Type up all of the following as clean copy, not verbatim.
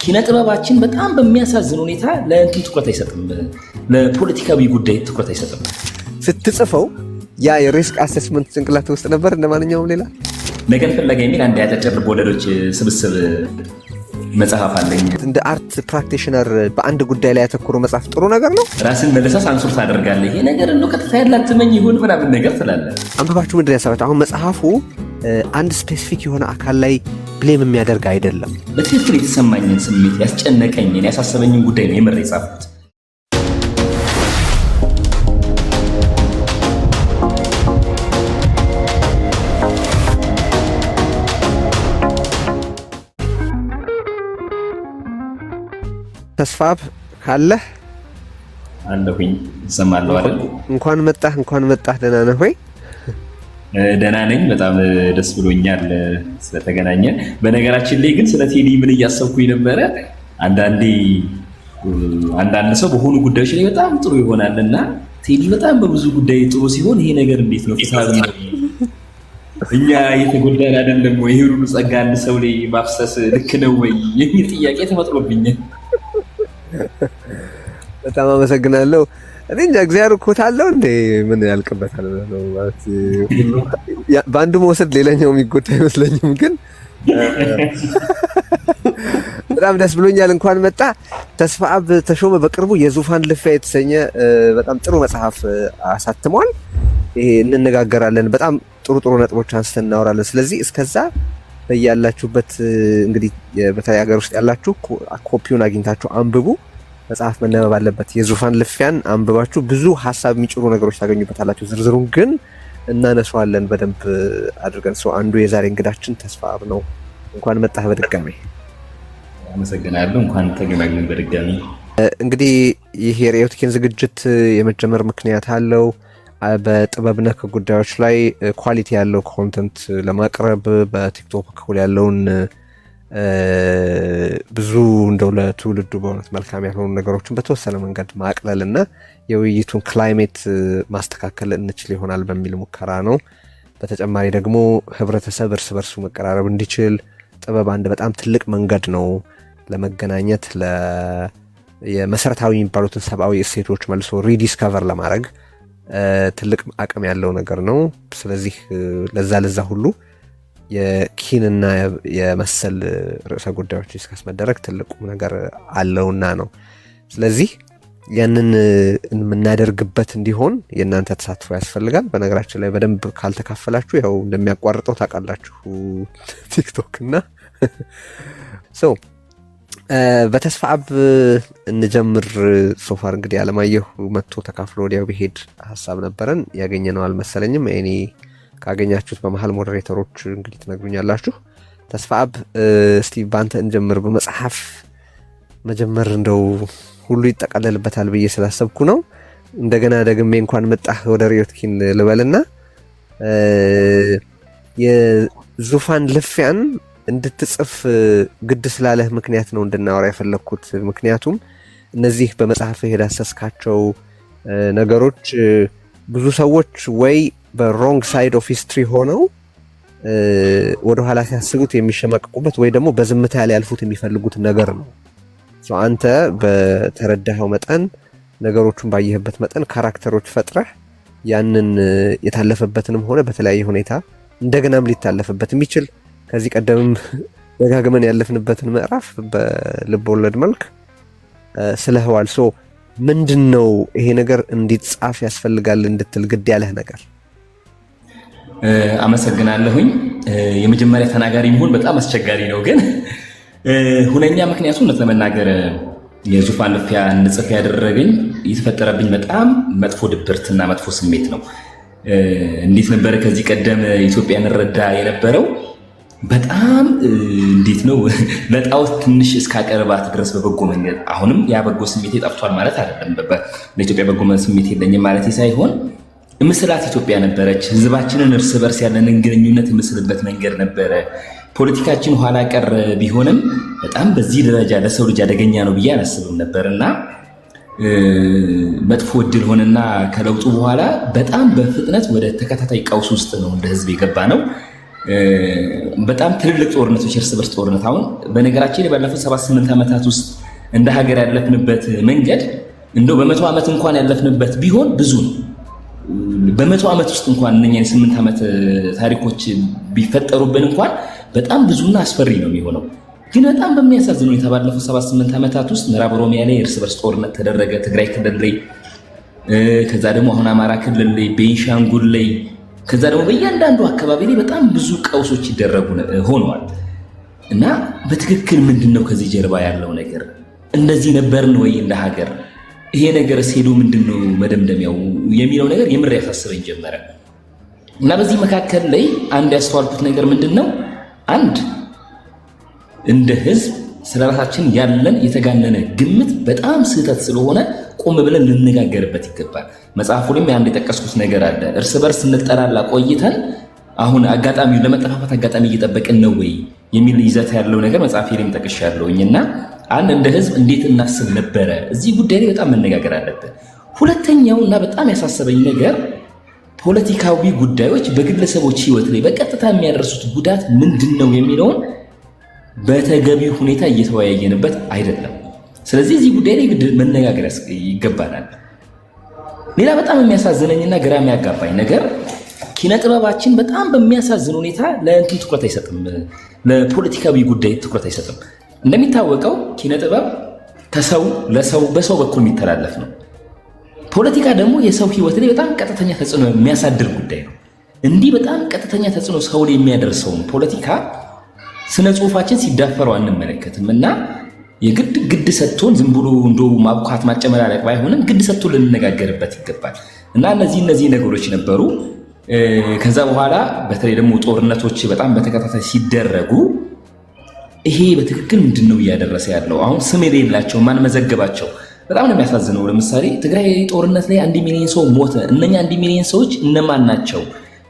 ኪነ ጥበባችን በጣም በሚያሳዝን ሁኔታ ለእንትን ትኩረት አይሰጥም፣ ለፖለቲካዊ ጉዳይ ትኩረት አይሰጥም። ስትጽፈው ያ የሪስክ አሴስመንት ጭንቅላት ውስጥ ነበር እንደማንኛውም ሌላ ነገር ፍለጋ የሚል አንድ ያጫጭር ልቦለዶች ስብስብ መጽሐፍ አለኝ። እንደ አርት ፕራክቲሽነር በአንድ ጉዳይ ላይ ያተኮረ መጽሐፍ ጥሩ ነገር ነው። ራስን መልሰህ ሳንሱር ታደርጋለህ። ይሄ ነገር ነው ቀጥታ ያላትመኝ ይሁን ምናምን ነገር ትላለህ። አንብባችሁ ምንድን ያሰባችሁ? አሁን መጽሐፉ አንድ ስፔሲፊክ የሆነ አካል ላይ ብሌም የሚያደርግ አይደለም። በትክክል የተሰማኝን ስሜት ያስጨነቀኝን ያሳሰበኝን ጉዳይ ነው የምር የጻፍኩት። ተስፋብ ካለህ አለሁኝ እሰማለሁ አይደል? እንኳን መጣህ። ደህና ነህ ወይ? ደህና ነኝ። በጣም ደስ ብሎኛል ስለተገናኘ። በነገራችን ላይ ግን ስለ ቴዲ ምን እያሰብኩኝ ነበረ፣ አንዳንድ ሰው በሆኑ ጉዳዮች ላይ በጣም ጥሩ ይሆናል እና ቴዲ በጣም በብዙ ጉዳይ ጥሩ ሲሆን ይሄ ነገር እንዴት ነው ፍትሃዊ ነው? እኛ የተጎዳን አይደለም ወይ? ይሄ ሁሉ ጸጋ አንድ ሰው ላይ ማፍሰስ ልክ ነው ወይ የሚል ጥያቄ ተፈጥሮብኛል። በጣም አመሰግናለሁ። እኔ እንጃ እግዚአብሔር እኮ ታለው እንደ ምን ያልቅበታል ነው ማለት በአንዱ መውሰድ ሌላኛው የሚጎዳ አይመስለኝም። ግን በጣም ደስ ብሎኛል። እንኳን መጣ። ተስፋብ ተሾመ በቅርቡ የዙፋን ልፊያ የተሰኘ በጣም ጥሩ መጽሐፍ አሳትሟል። ይሄ እንነጋገራለን። በጣም ጥሩ ነጥቦች አንስተን እናወራለን። ስለዚህ እስከዛ በያላችሁበት እንግዲህ በተለይ ሀገር ውስጥ ያላችሁ ኮፒውን አግኝታችሁ አንብቡ። መጽሐፍ መነበብ አለበት። የዙፋን ልፊያን አንብባችሁ ብዙ ሀሳብ የሚጭሩ ነገሮች ታገኙበታላችሁ። ዝርዝሩን ግን እናነሳዋለን በደንብ አድርገን። ሰው አንዱ የዛሬ እንግዳችን ተስፋብ ነው። እንኳን መጣህ በድጋሚ። አመሰግናለሁ። እንኳን ተገናኘን በድጋሚ። እንግዲህ ይህ የርዕዮት ኪን ዝግጅት የመጀመር ምክንያት አለው። በጥበብ ነክ ጉዳዮች ላይ ኳሊቲ ያለው ኮንተንት ለማቅረብ በቲክቶክ በኩል ያለውን ብዙ እንደው ለትውልዱ በእውነት መልካም ያልሆኑ ነገሮችን በተወሰነ መንገድ ማቅለል እና የውይይቱን ክላይሜት ማስተካከል እንችል ይሆናል በሚል ሙከራ ነው። በተጨማሪ ደግሞ ህብረተሰብ እርስ በርሱ መቀራረብ እንዲችል ጥበብ አንድ በጣም ትልቅ መንገድ ነው ለመገናኘት፣ የመሰረታዊ የሚባሉትን ሰብአዊ እሴቶች መልሶ ሪዲስከቨር ለማድረግ ትልቅ አቅም ያለው ነገር ነው። ስለዚህ ለዛ ሁሉ የኪንና የመሰል ርዕሰ ጉዳዮች ዲስከስ መደረግ ትልቁ ነገር አለውና ነው። ስለዚህ ያንን የምናደርግበት እንዲሆን የእናንተ ተሳትፎ ያስፈልጋል። በነገራችን ላይ በደንብ ካልተካፈላችሁ ያው እንደሚያቋርጠው ታውቃላችሁ ቲክቶክ እና ሰው በተስፋብ እንጀምር። ሶፋር እንግዲህ አለማየሁ መጥቶ ተካፍሎ ወዲያው ቢሄድ ሀሳብ ነበረን፣ ያገኘነው አልመሰለኝም። እኔ ካገኛችሁት በመሀል ሞዴሬተሮች እንግዲህ ትነግሩኛላችሁ። ተስፋብ እስቲ ባንተ እንጀምር። በመጽሐፍ መጀመር እንደው ሁሉ ይጠቃለልበታል ብዬ ስላሰብኩ ነው። እንደገና ደግሜ እንኳን መጣህ ወደ ርዕዮት ኪን ልበልና የዙፋን ልፊያን እንድትጽፍ ግድ ስላለህ ምክንያት ነው እንድናወራ የፈለግኩት። ምክንያቱም እነዚህ በመጽሐፍ የዳሰስካቸው ነገሮች ብዙ ሰዎች ወይ በሮንግ ሳይድ ኦፍ ሂስትሪ ሆነው ወደኋላ ሲያስቡት የሚሸማቀቁበት ወይ ደግሞ በዝምታ ሊያልፉት የሚፈልጉት ነገር ነው። አንተ በተረዳኸው መጠን ነገሮቹን ባየህበት መጠን ካራክተሮች ፈጥረህ ያንን የታለፈበትንም ሆነ በተለያየ ሁኔታ እንደገናም ሊታለፍበት የሚችል ከዚህ ቀደምም ደጋግመን ያለፍንበትን ምዕራፍ በልብ ወለድ መልክ ስለህዋል። ምንድን ነው ይሄ ነገር እንዲጻፍ ያስፈልጋል እንድትል ግድ ያለህ ነገር? አመሰግናለሁኝ። የመጀመሪያ ተናጋሪ መሆን በጣም አስቸጋሪ ነው፣ ግን ሁነኛ ምክንያቱ እውነት ለመናገር የዙፋን ልፊያ እንድጽፍ ያደረገኝ የተፈጠረብኝ በጣም መጥፎ ድብርትና መጥፎ ስሜት ነው። እንዴት ነበረ ከዚህ ቀደም ኢትዮጵያ እንረዳ የነበረው? በጣም እንዴት ነው ለጣዖት ትንሽ እስካቀርባት ድረስ በበጎ መንገድ። አሁንም ያ በጎ ስሜቴ ጠፍቷል ማለት አይደለም። ለኢትዮጵያ በጎ ስሜት የለኝም ማለት ሳይሆን ምስላት ኢትዮጵያ ነበረች። ህዝባችንን እርስ በርስ ያለንን ግንኙነት የምስልበት መንገድ ነበረ። ፖለቲካችን ኋላ ቀር ቢሆንም በጣም በዚህ ደረጃ ለሰው ልጅ አደገኛ ነው ብዬ አላስብም ነበርና መጥፎ እድል ሆነና ከለውጡ በኋላ በጣም በፍጥነት ወደ ተከታታይ ቀውስ ውስጥ ነው እንደ ህዝብ የገባ ነው። በጣም ትልልቅ ጦርነቶች፣ እርስ በርስ ጦርነት። አሁን በነገራችን ላይ ባለፉት 7-8 ዓመታት ውስጥ እንደ ሀገር ያለፍንበት መንገድ እንደው በ100 ዓመት እንኳን ያለፍንበት ቢሆን ብዙ ነው። በ100 ዓመት ውስጥ እንኳን እነኛ 8 ዓመት ታሪኮች ቢፈጠሩብን እንኳን በጣም ብዙና አስፈሪ ነው የሚሆነው። ግን በጣም በሚያሳዝን ሁኔታ ባለፉት 7-8 ዓመታት ውስጥ ምዕራብ ኦሮሚያ ላይ እርስ በርስ ጦርነት ተደረገ፣ ትግራይ ክልል ላይ፣ ከዛ ደግሞ አሁን አማራ ክልል ላይ፣ ቤንሻንጉል ላይ፣ ከዛ ደግሞ በእያንዳንዱ አካባቢ ላይ በጣም ብዙ ቀውሶች ይደረጉ ሆነዋል። እና በትክክል ምንድነው ከዚህ ጀርባ ያለው ነገር? እንደዚህ ነበርን ወይ እንደ ሀገር? ይሄ ነገር ሄዶ ምንድነው መደምደሚያው የሚለው ነገር የምር ያሳስበኝ ጀመረ። እና በዚህ መካከል ላይ አንድ ያስተዋልኩት ነገር ምንድነው፣ አንድ እንደ ህዝብ ስለራሳችን ያለን የተጋነነ ግምት በጣም ስህተት ስለሆነ ቆም ብለን ልንነጋገርበት ይገባል። መጽሐፉ ላይም አንድ የጠቀስኩት ነገር አለ። እርስ በርስ እንጠላላ ቆይተን አሁን አጋጣሚውን ለመጠፋፋት አጋጣሚ እየጠበቅን ነው ወይ የሚል ይዘት ያለው ነገር መጽሐፌ ላይም ጠቅሻለሁኝና አንድ እንደ ህዝብ እንዴት እናስብ ነበረ? እዚህ ጉዳይ ላይ በጣም መነጋገር አለብን። ሁለተኛው እና በጣም ያሳሰበኝ ነገር ፖለቲካዊ ጉዳዮች በግለሰቦች ህይወት ላይ በቀጥታ የሚያደርሱት ጉዳት ምንድነው የሚለውን በተገቢው ሁኔታ እየተወያየንበት አይደለም። ስለዚህ እዚህ ጉዳይ ላይ መነጋገር ይገባናል። ሌላ በጣም የሚያሳዝነኝና ግራ የሚያጋባኝ ነገር ኪነ ጥበባችን በጣም በሚያሳዝን ሁኔታ ለእንትን ትኩረት አይሰጥም፣ ለፖለቲካዊ ጉዳይ ትኩረት አይሰጥም። እንደሚታወቀው ኪነ ጥበብ ከሰው ለሰው በሰው በኩል የሚተላለፍ ነው። ፖለቲካ ደግሞ የሰው ህይወት ላይ በጣም ቀጥተኛ ተጽዕኖ የሚያሳድር ጉዳይ ነው። እንዲህ በጣም ቀጥተኛ ተጽዕኖ ሰው ላይ የሚያደርሰውን ፖለቲካ ስነ ጽሁፋችን ሲዳፈረው አንመለከትም እና የግድ ግድ ሰጥቶን ዝም ብሎ እንደው ማብኳት ማጨመላለቅ ባይሆንም ግድ ሰጥቶ ልንነጋገርበት ይገባል። እና እነዚህ ነገሮች ነበሩ። ከዛ በኋላ በተለይ ደግሞ ጦርነቶች በጣም በተከታታይ ሲደረጉ ይሄ በትክክል ምንድነው እያደረሰ ያለው? አሁን ስም የሌላቸው ማን መዘገባቸው በጣም ነው የሚያሳዝነው። ለምሳሌ ትግራይ ጦርነት ላይ 1 ሚሊዮን ሰው ሞተ። እነኛ 1 ሚሊዮን ሰዎች እነማን ናቸው?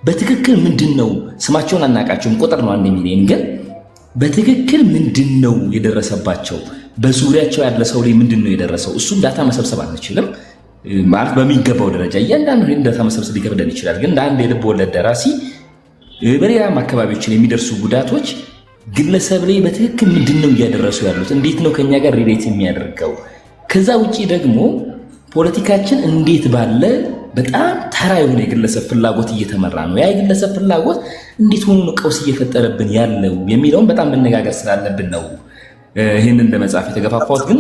በትክክል ምንድነው? ስማቸውን አናውቃቸውም፣ ቁጥር ነው 1 ሚሊዮን። ግን በትክክል ምንድነው የደረሰባቸው? በዙሪያቸው ያለ ሰው ላይ ምንድነው የደረሰው? እሱን ዳታ መሰብሰብ አንችልም ማለት በሚገባው ደረጃ እያንዳንዱ ዳታ መሰብሰብ ሊከብደን ይችላል። ግን እንደ አንድ የልብ ወለድ ደራሲ በሌላም አካባቢዎች ላይ የሚደርሱ ጉዳቶች ግለሰብ ላይ በትክክል ምንድነው እያደረሱ ያሉት? እንዴት ነው ከኛ ጋር ሪሌት የሚያደርገው? ከዛ ውጪ ደግሞ ፖለቲካችን እንዴት ባለ በጣም ተራ የሆነ የግለሰብ ፍላጎት እየተመራ ነው? ያ የግለሰብ ፍላጎት እንዴት ሆኖ ነው ቀውስ እየፈጠረብን ያለው የሚለውን በጣም መነጋገር ስላለብን ነው ይህንን ለመጻፍ የተገፋፋሁት። ግን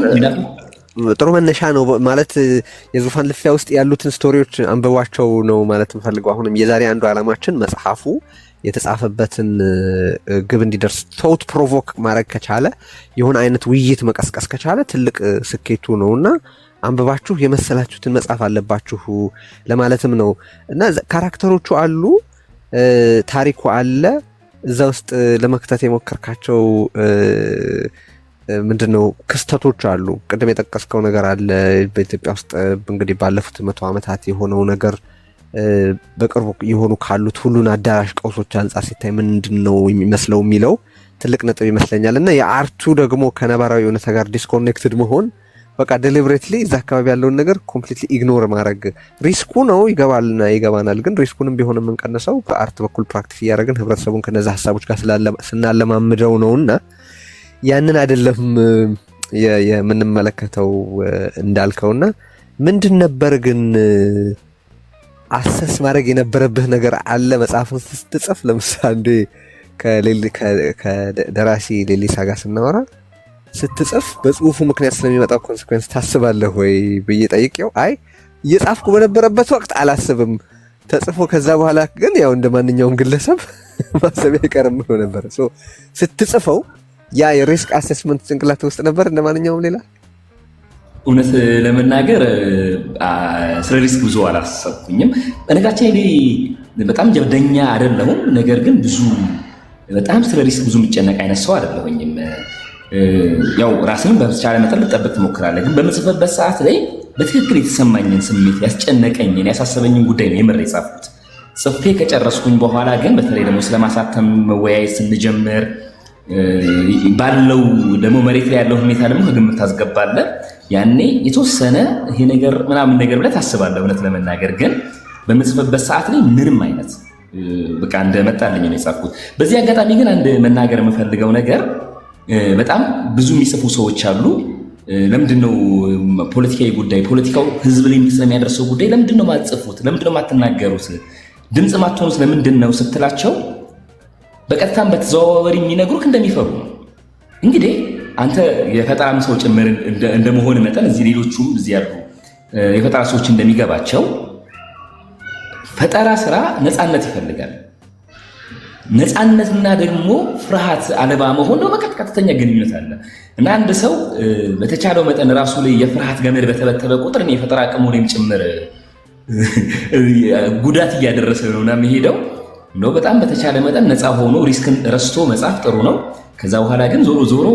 ጥሩ መነሻ ነው ማለት የዙፋን ልፊያ ውስጥ ያሉትን ስቶሪዎች አንብቧቸው ነው ማለት የምፈልገው። አሁንም የዛሬ አንዱ ዓላማችን መጽሐፉ የተጻፈበትን ግብ እንዲደርስ ቶት ፕሮቮክ ማድረግ ከቻለ የሆነ አይነት ውይይት መቀስቀስ ከቻለ ትልቅ ስኬቱ ነውና አንብባችሁ የመሰላችሁትን መጻፍ አለባችሁ ለማለትም ነው። እና ካራክተሮቹ አሉ፣ ታሪኩ አለ። እዛ ውስጥ ለመክተት የሞከርካቸው ምንድነው ክስተቶች አሉ። ቅድም የጠቀስከው ነገር አለ። በኢትዮጵያ ውስጥ እንግዲህ ባለፉት 100 ዓመታት የሆነው ነገር በቅርቡ የሆኑ ካሉት ሁሉን አዳራሽ ቀውሶች አንጻር ሲታይ ምንድነው የሚመስለው የሚለው ትልቅ ነጥብ ይመስለኛል። እና የአርቱ ደግሞ ከነባራዊ እውነታ ጋር ዲስኮኔክትድ መሆን በቃ ዴሊብሬትሊ እዛ አካባቢ ያለውን ነገር ኮምፕሊትሊ ኢግኖር ማድረግ ሪስኩ ነው። ይገባናል። ግን ሪስኩንም ቢሆን የምንቀንሰው በአርት በኩል ፕራክቲስ እያደረግን ህብረተሰቡን ከነዛ ሀሳቦች ጋር ስናለማምደው ነውና ያንን አይደለም የምንመለከተው እንዳልከውና ምንድን ነበር ግን አሰስ ማድረግ የነበረብህ ነገር አለ መጽሐፉን ስትጽፍ? ለምሳሌ ከደራሲ ሌሊሳ ጋር ስናወራ ስትጽፍ በጽሁፉ ምክንያት ስለሚመጣው ኮንሲኩዌንስ ታስባለህ ወይ ብዬ ጠይቄው አይ እየጻፍኩ በነበረበት ወቅት አላስብም፣ ተጽፎ ከዛ በኋላ ግን ያው እንደ ማንኛውም ግለሰብ ማሰብ አይቀርም ብሎ ነበር። ስትጽፈው ያ የሪስክ አሴስመንት ጭንቅላት ውስጥ ነበር እንደ ማንኛውም ሌላ? እውነት ለመናገር ስለ ሪስክ ብዙ አላሰብኩኝም። በነገራችን ላይ በጣም ጀብደኛ አይደለሁም። ነገር ግን በጣም ስለ ሪስክ ብዙ የሚጨነቅ አይነት ሰው አይደለሁኝም። ያው ራስን በተቻለ መጠን ልጠብቅ ትሞክራለህ። ግን በምጽፍበት ሰዓት ላይ በትክክል የተሰማኝን ስሜት ያስጨነቀኝን ያሳሰበኝን ጉዳይ ነው የምር የጻፍኩት። ጽፌ ከጨረስኩኝ በኋላ ግን በተለይ ደግሞ ስለማሳተም መወያየት ስንጀምር ባለው ደግሞ መሬት ላይ ያለው ሁኔታ ደግሞ ከግምት ታስገባለህ። ያኔ የተወሰነ ይሄ ነገር ምናምን ነገር ብለህ ታስባለህ። እውነት ለመናገር ግን በምጽፍበት ሰዓት ላይ ምንም አይነት በቃ እንደመጣልኝ ነው የጻፍኩት። በዚህ አጋጣሚ ግን አንድ መናገር የምፈልገው ነገር በጣም ብዙ የሚጽፉ ሰዎች አሉ። ለምንድነው ፖለቲካዊ ጉዳይ ፖለቲካው ህዝብ ላይ ስለሚያደርሰው ጉዳይ ለምንድነው ማጽፉት? ለምንድነው ማትናገሩት? ድምጽ ማትሆኑት ለምንድነው ስትላቸው በቀጥታም በተዘዋዋሪ የሚነግሩክ እንደሚፈሩ ነው። እንግዲህ አንተ የፈጠራም ሰው ጭምር እንደመሆን መጠን እዚህ ሌሎቹም እዚህ ያሉ የፈጠራ ሰዎች እንደሚገባቸው ፈጠራ ስራ ነፃነት ይፈልጋል። ነፃነትና ደግሞ ፍርሃት አልባ መሆን ነው። ቀጥተኛ ግንኙነት አለ እና አንድ ሰው በተቻለው መጠን ራሱ ላይ የፍርሃት ገመድ በተበተበ ቁጥር የፈጠራ አቅሙ ላይም ጭምር ጉዳት እያደረሰ ነውና የሚሄደው ነው። በጣም በተቻለ መጠን ነፃ ሆኖ ሪስክን ረስቶ መጻፍ ጥሩ ነው። ከዛ በኋላ ግን ዞሮ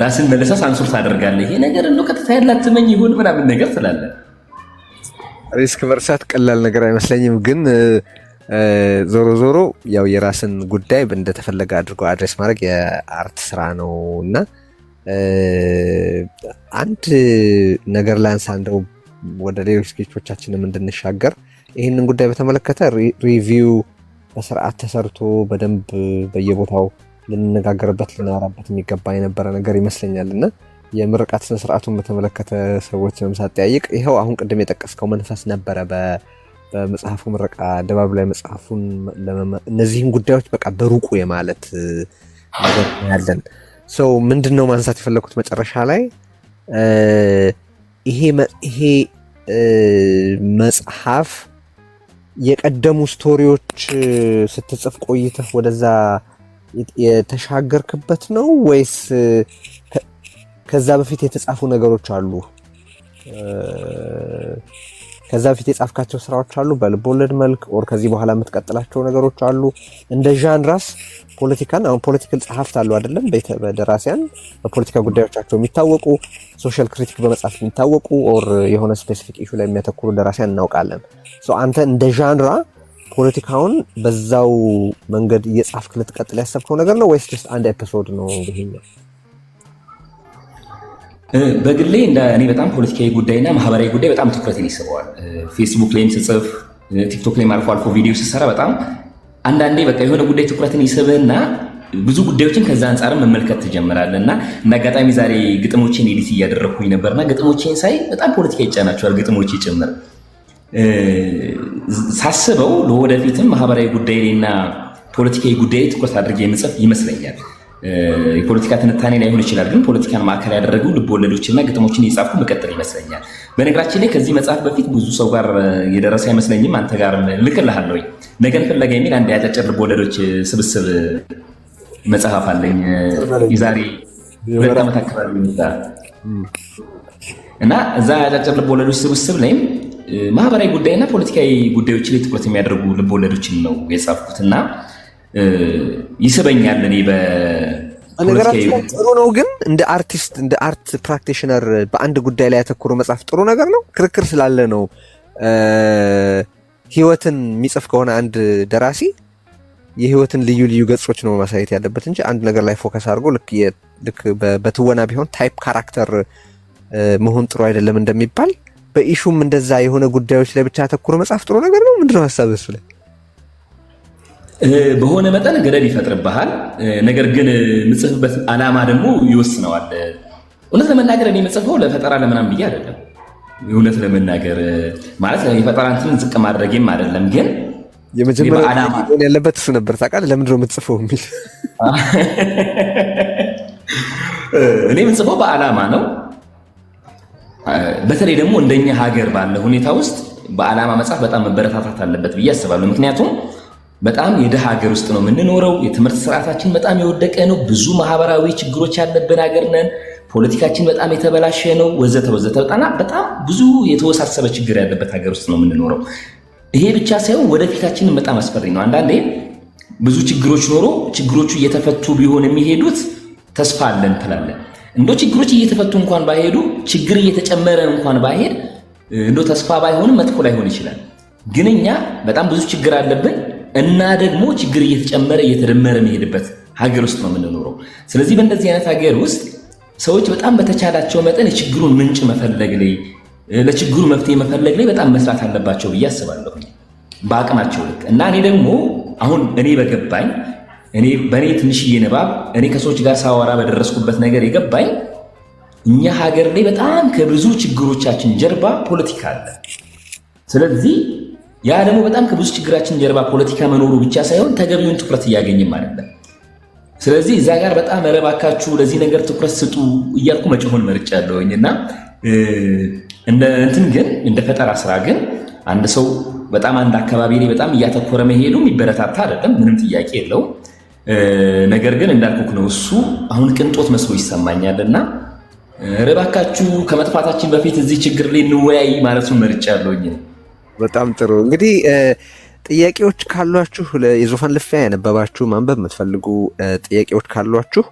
ራስን መለሳ ሳንሱር ታደርጋለህ። ይሄ ነገር እንደው ቀጥታ ያላትመኝ ይሁን ምናምን ነገር ስላለ ሪስክ መርሳት ቀላል ነገር አይመስለኝም። ግን ዞሮ ያው የራስን ጉዳይ እንደተፈለገ አድርጎ አድሬስ ማድረግ የአርት ስራ ነው እና አንድ ነገር ላንሳ እንደው ወደ ሌሎች ስኬቾቻችንም እንድንሻገር ይህንን ጉዳይ በተመለከተ ሪቪው በስርዓት ተሰርቶ በደንብ በየቦታው ልንነጋገርበት ልናወራበት የሚገባ የነበረ ነገር ይመስለኛል እና የምርቃት ስነ ስርዓቱን በተመለከተ ሰዎች ሳጠያይቅ ይኸው አሁን ቅድም የጠቀስከው መንፈስ ነበረ በመጽሐፉ ምረቃ ድባብ ላይ መጽሐፉን እነዚህን ጉዳዮች በቃ በሩቁ የማለት ነገር ያለን ሰው ምንድነው ማንሳት የፈለኩት መጨረሻ ላይ ይሄ መጽሐፍ የቀደሙ ስቶሪዎች ስትጽፍ ቆይተህ ወደዛ የተሻገርክበት ነው ወይስ ከዛ በፊት የተጻፉ ነገሮች አሉ? ከዛ በፊት የጻፍካቸው ስራዎች አሉ በልቦለድ መልክ ኦር ከዚህ በኋላ የምትቀጥላቸው ነገሮች አሉ? እንደ ዣንራስ ፖለቲካን አሁን ፖለቲካል ጸሐፍት አሉ አይደለም? በደራሲያን በፖለቲካ ጉዳዮቻቸው የሚታወቁ ሶሻል ክሪቲክ በመጻፍ የሚታወቁ ኦር የሆነ ስፔሲፊክ ኢሹ ላይ የሚያተኩሩ ደራሲያን እናውቃለን። አንተ እንደ ዣንራ ፖለቲካውን በዛው መንገድ እየጻፍክ ልትቀጥል ያሰብከው ነገር ነው ወይስ ጀስት አንድ ኤፒሶድ ነው ይሄኛው? በግሌ እኔ በጣም ፖለቲካዊ ጉዳይና ማህበራዊ ጉዳይ በጣም ትኩረትን ይስበዋል። ፌስቡክ ላይም ስጽፍ፣ ቲክቶክ ላይም አልፎ አልፎ ቪዲዮ ስሰራ በጣም አንዳንዴ በቃ የሆነ ጉዳይ ትኩረትን ይስብህና ብዙ ጉዳዮችን ከዛ አንጻርም መመልከት ትጀምራለህ እና አጋጣሚ ዛሬ ግጥሞቼን ኤዲት እያደረግኩኝ ነበርና ግጥሞቼን ሳይ በጣም ፖለቲካ ይጫናቸዋል ግጥሞቼ ጭምር። ሳስበው ለወደፊትም ማህበራዊ ጉዳይ ላይና ፖለቲካዊ ጉዳይ ትኩረት አድርጌ የምጽፍ ይመስለኛል። የፖለቲካ ትንታኔ ላይሆን ይችላል፣ ግን ፖለቲካን ማዕከል ያደረጉ ልቦለዶችና ግጥሞችን እየጻፍኩ መቀጠል ይመስለኛል። በነገራችን ላይ ከዚህ መጽሐፍ በፊት ብዙ ሰው ጋር የደረሰ አይመስለኝም። አንተ ጋር ልክልሃለሁ። ነገን ፍለጋ የሚል አንድ ያጫጭር ልቦለዶች ስብስብ መጽሐፍ አለኝ የዛሬ 2 ዓመት አካባቢ እና እዛ ያጫጭር ልቦለዶች ስብስብ ላይም ማህበራዊ ጉዳይና ፖለቲካዊ ጉዳዮች ላይ ትኩረት የሚያደርጉ ልቦለዶችን ነው የጻፍኩትና ይስበኛል። እኔ በነገራችን ላይ ጥሩ ነው። ግን እንደ አርቲስት እንደ አርት ፕራክቲሽነር በአንድ ጉዳይ ላይ ያተኮረ መጽሐፍ ጥሩ ነገር ነው። ክርክር ስላለ ነው። ህይወትን የሚጽፍ ከሆነ አንድ ደራሲ የህይወትን ልዩ ልዩ ገጾች ነው ማሳየት ያለበት እንጂ አንድ ነገር ላይ ፎከስ አድርጎ ልክ በትወና ቢሆን ታይፕ ካራክተር መሆን ጥሩ አይደለም እንደሚባል በኢሹም እንደዛ የሆነ ጉዳዮች ላይ ብቻ ያተኮረ መጽሐፍ ጥሩ ነገር ነው። ምንድነው ሀሳብህ እሱ ላይ? በሆነ መጠን ገደብ ይፈጥርብሃል። ነገር ግን የምጽፍበት ዓላማ ደግሞ ይወስነዋል። እውነት ለመናገር እኔ የምጽፈው ለፈጠራ ለምናምን ብዬ አይደለም። እውነት ለመናገር ማለት የፈጠራ እንትንን ዝቅ ማድረግም አይደለም። ግን የመጀመሪያ ዓላማ ያለበት እሱ ነበር። ታውቃለህ ለምንድን ነው የምትጽፈው የሚል እኔ የምጽፈው በዓላማ ነው። በተለይ ደግሞ እንደኛ ሀገር ባለ ሁኔታ ውስጥ በዓላማ መጽሐፍ በጣም መበረታታት አለበት ብዬ አስባለሁ። ምክንያቱም በጣም የደሃ ሀገር ውስጥ ነው የምንኖረው። የትምህርት ስርዓታችን በጣም የወደቀ ነው። ብዙ ማህበራዊ ችግሮች ያለብን ሀገር ነን። ፖለቲካችን በጣም የተበላሸ ነው ወዘተ ወዘተ። በጣም ብዙ የተወሳሰበ ችግር ያለበት ሀገር ውስጥ ነው የምንኖረው። ይሄ ብቻ ሳይሆን ወደፊታችንን በጣም አስፈሪ ነው። አንዳንዴ ብዙ ችግሮች ኖሮ ችግሮቹ እየተፈቱ ቢሆን የሚሄዱት ተስፋ አለን ትላለን። እንደው ችግሮች እየተፈቱ እንኳን ባይሄዱ ችግር እየተጨመረ እንኳን ባይሄድ እንደው ተስፋ ባይሆንም መጥፎ ላይሆን ይችላል። ግን እኛ በጣም ብዙ ችግር አለብን እና ደግሞ ችግር እየተጨመረ እየተደመረ የሚሄድበት ሀገር ውስጥ ነው የምንኖረው። ስለዚህ በእንደዚህ አይነት ሀገር ውስጥ ሰዎች በጣም በተቻላቸው መጠን የችግሩን ምንጭ መፈለግ ላይ ለችግሩ መፍትሄ መፈለግ ላይ በጣም መስራት አለባቸው ብዬ አስባለሁ። በአቅማቸው ልክ እና እኔ ደግሞ አሁን እኔ በገባኝ በእኔ ትንሽዬ ንባብ እኔ ከሰዎች ጋር ሳወራ በደረስኩበት ነገር የገባኝ እኛ ሀገር ላይ በጣም ከብዙ ችግሮቻችን ጀርባ ፖለቲካ አለ። ስለዚህ ያ ደግሞ በጣም ከብዙ ችግራችን ጀርባ ፖለቲካ መኖሩ ብቻ ሳይሆን ተገቢውን ትኩረት እያገኘም አይደለም። ስለዚህ እዛ ጋር በጣም እባካችሁ ለዚህ ነገር ትኩረት ስጡ እያልኩ መጮሆን መርጫለሁኝ እና እንትን ግን እንደ ፈጠራ ስራ ግን አንድ ሰው በጣም አንድ አካባቢ ላይ በጣም እያተኮረ መሄዱ የሚበረታታ አይደለም፣ ምንም ጥያቄ የለውም። ነገር ግን እንዳልኩክ ነው እሱ አሁን ቅንጦት መስሎ ይሰማኛልና እባካችሁ ከመጥፋታችን በፊት እዚህ ችግር ላይ እንወያይ ማለቱን መርጫለሁኝ። በጣም ጥሩ። እንግዲህ ጥያቄዎች ካሏችሁ የዙፋን ልፊያ ያነበባችሁ ማንበብ የምትፈልጉ ጥያቄዎች ካሏችሁ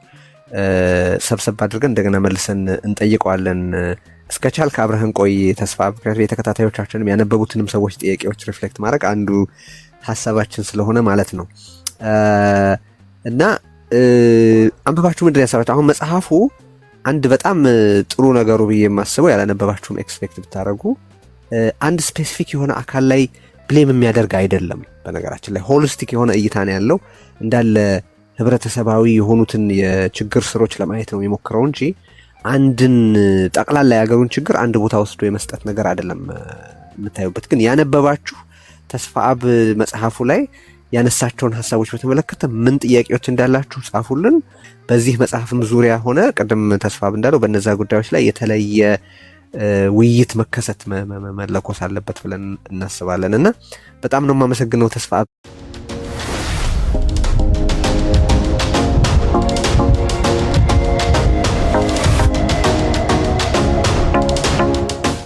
ሰብሰብ አድርገን እንደገና መልሰን እንጠይቀዋለን። እስከ ቻልክ አብረህን ቆይ ተስፋ። ምክንያቱም የተከታታዮቻችንም ያነበቡትንም ሰዎች ጥያቄዎች ሪፍሌክት ማድረግ አንዱ ሀሳባችን ስለሆነ ማለት ነው እና አንብባችሁ ምንድን ያሰባችሁ? አሁን መጽሐፉ አንድ በጣም ጥሩ ነገሩ ብዬ የማስበው ያላነበባችሁም ኤክስፔክት ብታደረጉ አንድ ስፔሲፊክ የሆነ አካል ላይ ብሌም የሚያደርግ አይደለም። በነገራችን ላይ ሆሊስቲክ የሆነ እይታ ነው ያለው። እንዳለ ህብረተሰባዊ የሆኑትን የችግር ስሮች ለማየት ነው የሞክረው እንጂ አንድን ጠቅላላ ያገሩን ችግር አንድ ቦታ ወስዶ የመስጠት ነገር አይደለም የምታዩበት። ግን ያነበባችሁ ተስፋአብ መጽሐፉ ላይ ያነሳቸውን ሀሳቦች በተመለከተ ምን ጥያቄዎች እንዳላችሁ ጻፉልን። በዚህ መጽሐፍም ዙሪያ ሆነ ቅድም ተስፋአብ እንዳለው በነዛ ጉዳዮች ላይ የተለየ ውይይት መከሰት መለኮስ አለበት ብለን እናስባለን እና በጣም ነው የማመሰግነው ተስፋአብ።